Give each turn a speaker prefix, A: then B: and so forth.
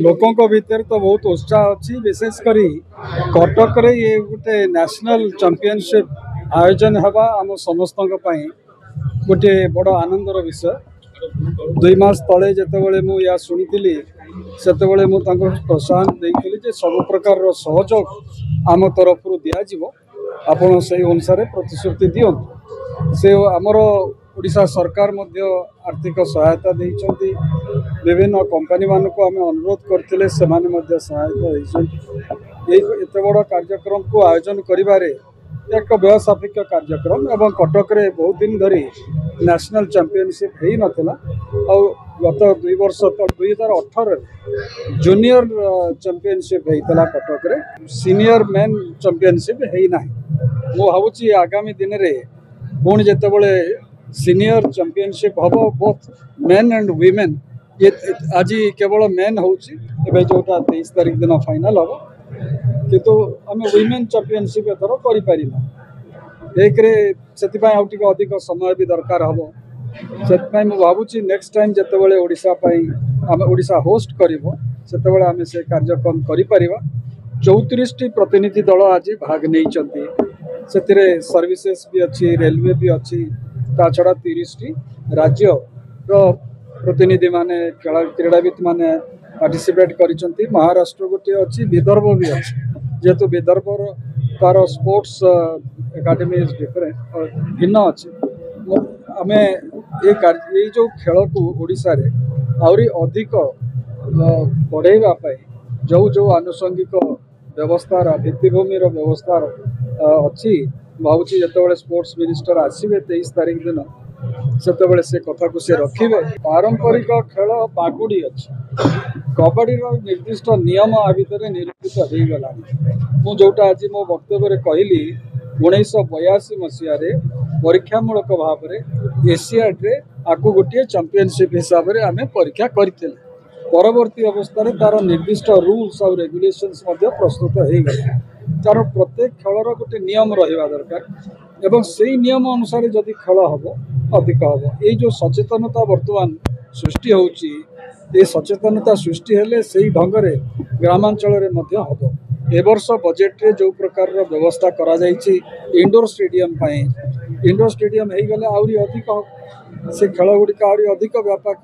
A: लोकों भितर तो बहुत उत्साह अच्छी विशेषकर कटक रे ये गोटे नेशनल चैंपियनशिप आयोजन हवा आम समस्त गोटे बड़ आनंदर विषय 2 मास तले जितेबाला मुझे शुणी से प्रोत्साहन देती सब प्रकार सहयोग आम तरफ दिज्व आपण से अनुसार प्रतिश्रुति दिंतु से आमर ओडिशा सरकार मध्य आर्थिक सहायता देइछन्ति विभिन्न कंपनी मान को आम अनुरोध करते सहायता एत बड़ कार्यक्रम को आयोजन करिबारे एक व्यय सापेक्ष कार्यक्रम एवं कटक रे बहुत दिन धरी नेशनल चैंपियनशिप हो नाला गत 2 वर्ष तो 2018 जूनियर चैंपियनशिप होता कटक रे सीनियर मेन चैंपियनशिप होना मु भावुची आगामी दिन में पुणी जितेबाला सीनियर चैंपियनशिप हम बोथ मेन एंड वीमेन ये आज केवल मेन होची जोटा 23 तारीख दिन फाइनल हम किंतु आम वीमेन चैंपियनशिप एथर कर एक अधिक समय भी दरकार हम से भावुची नेक्स्ट टाइम जितेबाला ओडिशा होस्ट कर आम से कार्यक्रम कर 34 प्रतिनिधि दल आज भाग नहीं सर्विसेस भी अच्छी रेलवे भी अच्छी ता छड़ा 30 राज्य प्रतिनिधि माने क्रीड़ाविद माने पार्टिसिपेट करिसेंती महाराष्ट्र गोटे अच्छी विदर्भ भी अच्छी जेहेतु विदर्भ तार स्पोर्ट्स एकाडेमी डिफरेंट भिन्न अच्छी आम ये जो खेल को ओडिशा रे आउरी अधिक बढ़ाइबा जो जो आनुषंगिक व्यवस्था भित्तिभूमि व्यवस्था अच्छी भावुची जितेबाला स्पोर्ट्स मिनिस्टर आसवे 23 तारीख दिन से कथा को से रखिए पारंपरिक खेल बागुड़ी अच्छी कबड्डी निर्दिष्ट नियम आ भितर निरूपित हो गला जोटा आज मो वक्तव्य कहली 1982 मसीह परीक्षामूलक भाव में एशियाड आपको गोटे चैंपियनशिप हिसाब से आम परीक्षा करते परवर्ती अवस्था तार निर्दिष्ट रूल्स और रेगुलेशंस प्रस्तुत हो गला तार प्रत्येक खेलर गोटे नियम रहा दरकार एवं से नियम अनुसार जदि खेल हम अधिक हम ये जो सचेतनता वर्तमान सृष्टि होची ये सचेतनता सृष्टि हेले से ढंग से ग्रामांचल हम ए वर्ष बजेट रे जो प्रकार व्यवस्था करा जाइछि इंडोर स्टेडियम हो गले आउरी अधिक से खेल गुड़िक आउरी अधिक व्यापक